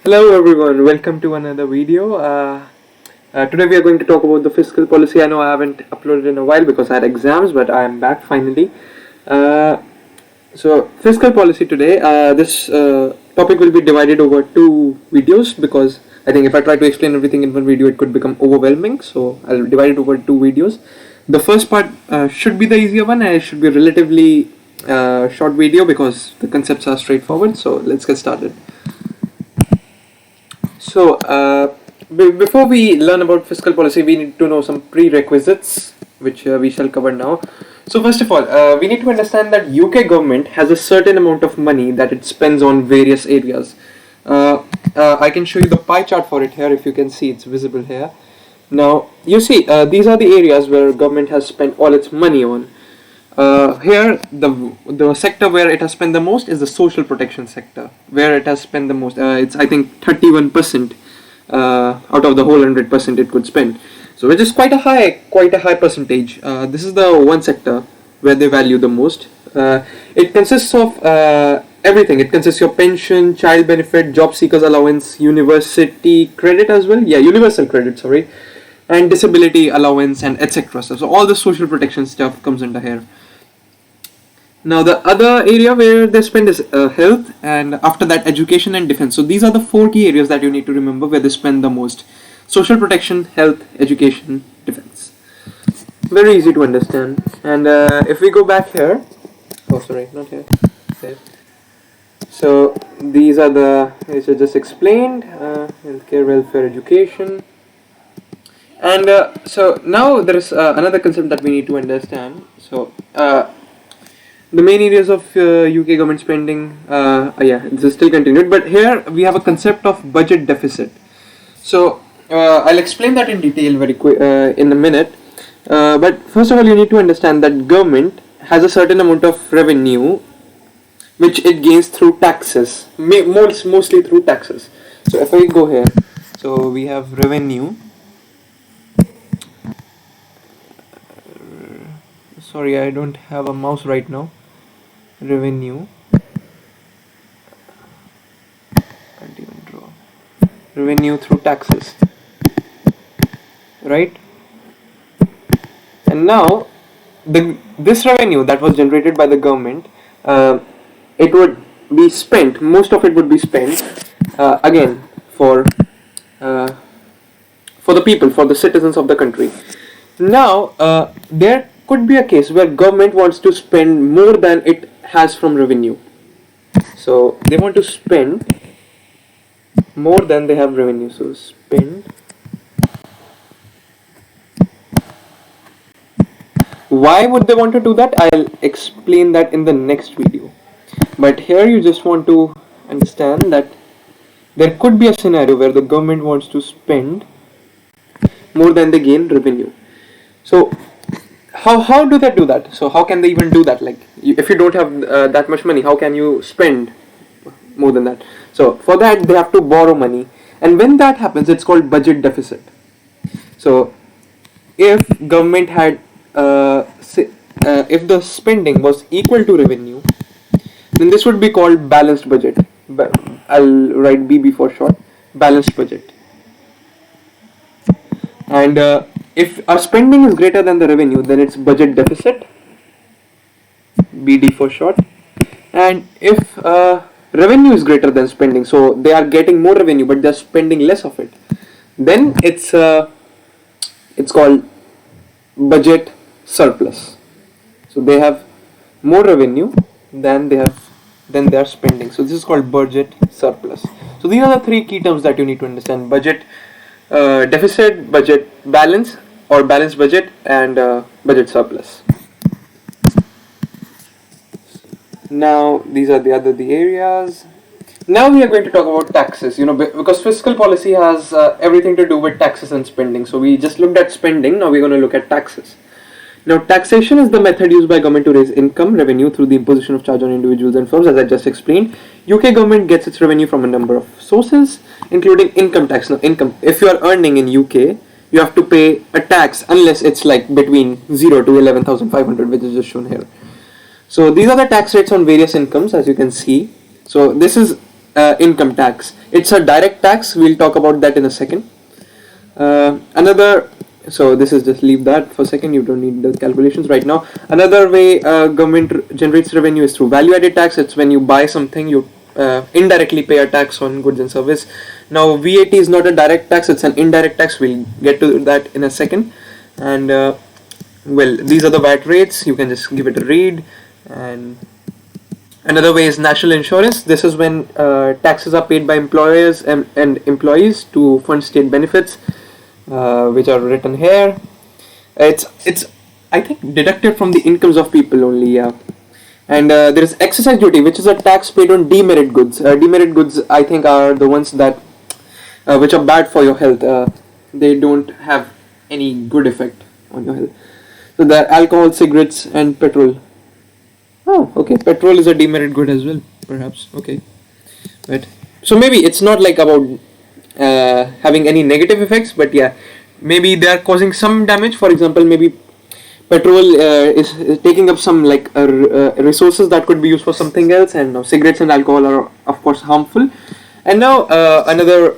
Hello everyone, welcome to another video. Today we are going to talk about the fiscal policy. I know I haven't uploaded in a while because I had exams, but I am back finally. So fiscal policy today, this topic will be divided over two videos because I think if I try to explain everything in one video it could become overwhelming, so I'll divide it over two videos. The first part should be the easier one and it should be a relatively short video because the concepts are straightforward, so let's get started. So, before we learn about fiscal policy, we need to know some prerequisites, which we shall cover now. So, first of all, we need to understand that UK government has a certain amount of money that it spends on various areas. I can show you the pie chart for it here. If you can see, it's visible here. Now, you see, these are the areas where government has spent all its money on. Here, the sector where it has spent the most is the social protection sector, where it has spent the most. It's I think 31% out of the whole 100% it could spend. So, which is quite a high percentage. This is the one sector where they value the most. It consists of everything. It consists of pension, child benefit, job seekers allowance, university credit as well. Yeah, universal credit. Sorry, and disability allowance and etc. So all the social protection stuff comes under here. Now the other area where they spend is health, and after that education and defense. So these are the four key areas that you need to remember where they spend the most: social protection, health, education, defense. Very easy to understand. And if we go back here, oh sorry, not here. There. So these are the, which I just explained: healthcare, welfare, education. And so now there is another concept that we need to understand. So the main areas of UK government spending, yeah, this is still continued, but here we have a concept of budget deficit. So I'll explain that in detail very quick in a minute. But first of all, you need to understand that government has a certain amount of revenue which it gains through taxes, mostly through taxes. So if I go here, so we have revenue. Sorry, I don't have a mouse right now. Revenue. Can't even draw. Revenue through taxes. Right? And now, this revenue that was generated by the government, it would be spent. Most of it would be spent again for the people, for the citizens of the country. Now, there could be a case where government wants to spend more than it has from revenue. So they want to spend more than they have revenue. So spend. Why would they want to do that? I'll explain that in the next video. But here you just want to understand that there could be a scenario where the government wants to spend more than they gain revenue. So how do they do that? So how can they even do that? Like if you don't have that much money, how can you spend more than that? So for that they have to borrow money, and when that happens it's called budget deficit. So if government had if the spending was equal to revenue, then this would be called balanced budget. I'll write BB for short, balanced budget. And if our spending is greater than the revenue, then it's budget deficit, BD for short. And if revenue is greater than spending, so they are getting more revenue but they're spending less of it, then it's called budget surplus. So they have more revenue than they are spending. So this is called budget surplus. So these are the three key terms that you need to understand: budget deficit, budget balance or balanced budget, and budget surplus. Now these are the areas. Now we are going to talk about taxes, because fiscal policy has everything to do with taxes and spending. So we just looked at spending, now we're going to look at taxes. Now taxation is the method used by government to raise income, revenue through the imposition of charge on individuals and firms, as I just explained. UK government gets its revenue from a number of sources, including income tax. Now income, if you are earning in UK, you have to pay a tax unless it's like between 0 to 11,500, which is just shown here. So these are the tax rates on various incomes, as you can see. So this is income tax. It's a direct tax. We'll talk about that in a second. So this is, just leave that for a second. You don't need the calculations right now. Another way government generates revenue is through value-added tax. It's when you buy something, you indirectly pay a tax on goods and service. Now VAT is not a direct tax; it's an indirect tax. We'll get to that in a second. And well, these are the VAT rates. You can just give it a read. And another way is national insurance. This is when taxes are paid by employers and employees to fund state benefits, which are written here. It's I think deducted from the incomes of people only. Yeah. And there is excise duty, which is a tax paid on demerit goods. Demerit goods, I think, are the ones that which are bad for your health. They don't have any good effect on your health. So the alcohol, cigarettes, and petrol. Oh, okay. Petrol is a demerit good as well, perhaps. Okay, right. So maybe it's not like about having any negative effects, but yeah, maybe they are causing some damage. For example, maybe petrol is taking up some like resources that could be used for something else, and cigarettes and alcohol are of course harmful. And now another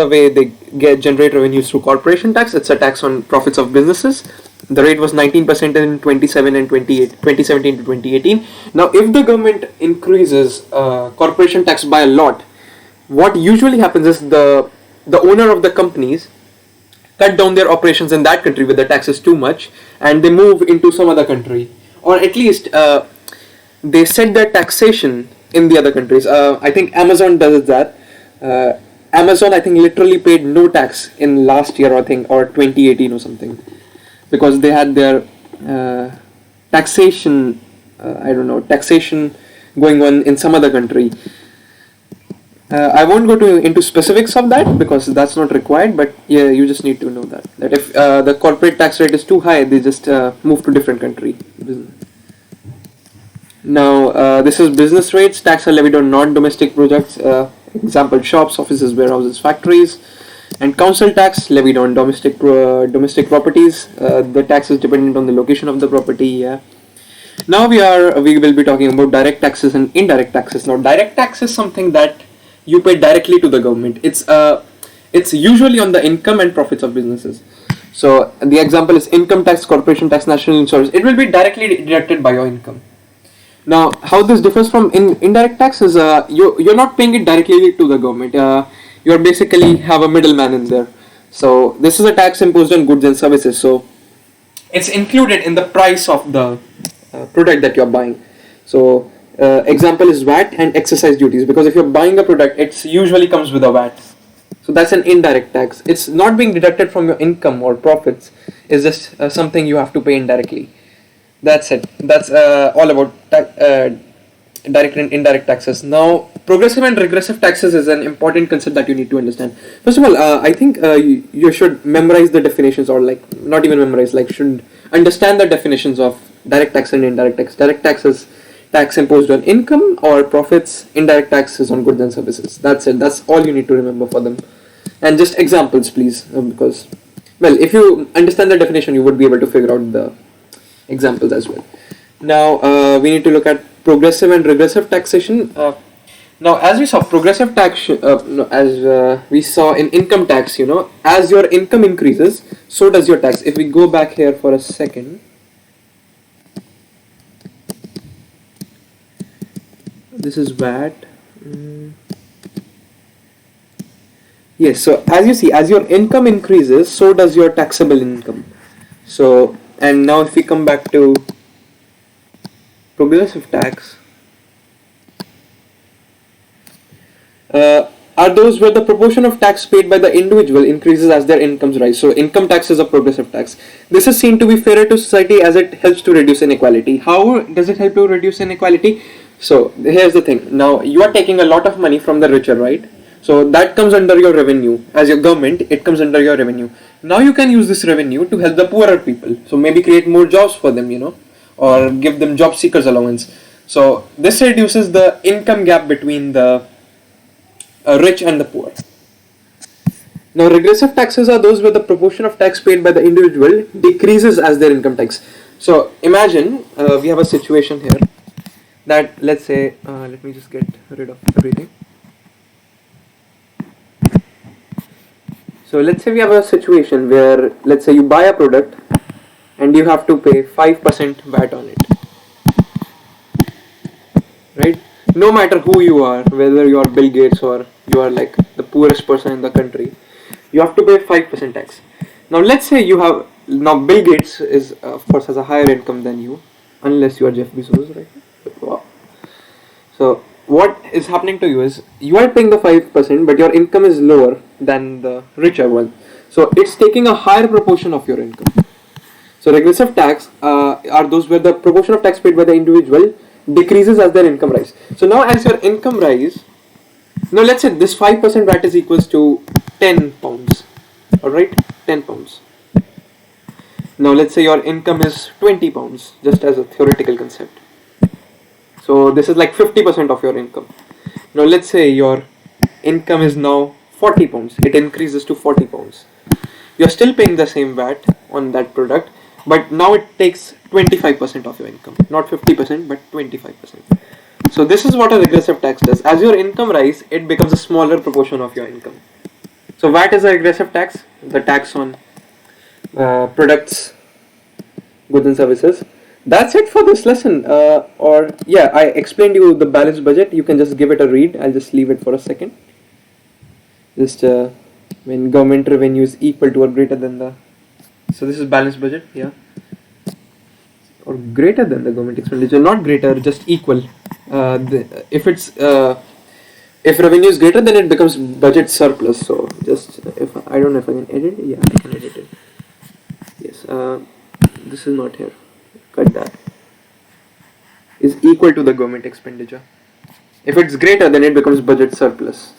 way they generate revenues through corporation tax. It's a tax on profits of businesses. The rate was 19% in 2017 to 2018. Now, if the government increases corporation tax by a lot, what usually happens is the owner of the companies cut down their operations in that country where the tax is too much, and they move into some other country, or at least they set their taxation in the other countries. I think Amazon does that. Amazon, I think, literally paid no tax in last year, I think, or 2018 or something, because they had their taxation, taxation going on in some other country. I won't go into specifics of that because that's not required, but yeah, you just need to know that if the corporate tax rate is too high, they just move to different country. Now this is business rates. Tax are levied on non-domestic projects, example shops, offices, warehouses, factories. And council tax levied on domestic properties. The tax is dependent on the location of the property. Yeah. Now we will be talking about direct taxes and indirect taxes. Now direct tax is something that you pay directly to the government. It's usually on the income and profits of businesses. So the example is income tax, corporation tax, national insurance. It will be directly deducted by your income. Now, how this differs from indirect tax is you're not paying it directly to the government. You basically have a middleman in there. So this is a tax imposed on goods and services. So it's included in the price of the product that you're buying. So example is VAT and excise duties, because if you're buying a product, it usually comes with a VAT. So that's an indirect tax. It's not being deducted from your income or profits. It's just something you have to pay indirectly. That's it. That's all about direct and indirect taxes. Now, progressive and regressive taxes is an important concept that you need to understand. First of all, I think you should memorize the definitions, or like not even memorize, like should understand the definitions of direct tax and indirect tax. Direct tax is tax imposed on income or profits. Indirect tax is on goods and services. That's it. That's all you need to remember for them. And just examples, please, because, well, if you understand the definition, you would be able to figure out the examples as well. Now we need to look at progressive and regressive taxation. Now, as we saw, progressive tax, as we saw in income tax, as your income increases, so does your tax. If we go back here for a second, this is VAT. Yes, so as you see, as your income increases, so does your taxable income. So, and now if we come back to progressive tax, are those where the proportion of tax paid by the individual increases as their incomes rise. So income tax is a progressive tax. This is seen to be fairer to society as it helps to reduce inequality. How does it help to reduce inequality? So here's the thing. Now you are taking a lot of money from the richer, right? So that comes under your revenue. As your government, it comes under your revenue. Now you can use this revenue to help the poorer people. So maybe create more jobs for them, or give them job seekers allowance. So this reduces the income gap between the rich and the poor. Now regressive taxes are those where the proportion of tax paid by the individual decreases as their income tax. So imagine we have a situation here that, let's say, let me just get rid of everything. So let's say we have a situation where, let's say you buy a product and you have to pay 5% VAT on it, right? No matter who you are, whether you are Bill Gates or you are like the poorest person in the country, you have to pay 5% tax. Now let's say you have, now Bill Gates is of course has a higher income than you, unless you are Jeff Bezos, right? Wow. So what is happening to you is you are paying the 5%, but your income is lower than the richer one. So it's taking a higher proportion of your income. So regressive tax are those where the proportion of tax paid by the individual decreases as their income rise. So now as your income rise, now let's say this 5% VAT is equals to 10 pounds. Alright, 10 pounds. Now let's say your income is 20 pounds, just as a theoretical concept. So this is like 50% of your income. Now let's say your income is now 40 pounds. It increases to 40 pounds. You're still paying the same VAT on that product, but now it takes 25% of your income. Not 50%, but 25%. So this is what a regressive tax does. As your income rise, it becomes a smaller proportion of your income. So VAT is a regressive tax, the tax on products, goods and services. That's it for this lesson. I explained you the balanced budget. You can just give it a read. I'll just leave it for a second. Just when government revenue is equal to or greater than the, so this is balanced budget, yeah, or greater than the government expenditure, not greater, just equal. If revenue is greater, then it becomes budget surplus. So just if I don't know if I can edit it. Yeah, I can edit it. Yes, this is not here. Cut that. Is equal to the government expenditure. If it's greater, then it becomes budget surplus.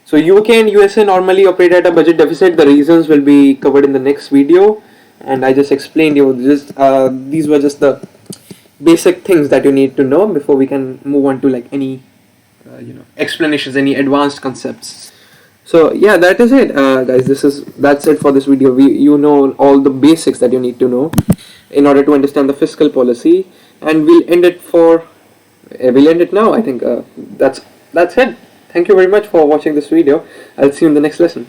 So UK and USA normally operate at a budget deficit. The reasons will be covered in the next video, and I just explained you this. These were just the basic things that you need to know before we can move on to like any explanations, any advanced concepts. So yeah, that is it, guys. That's it for this video. You know all the basics that you need to know in order to understand the fiscal policy, and we'll end it now. I think that's it. Thank you very much for watching this video. I'll see you in the next lesson.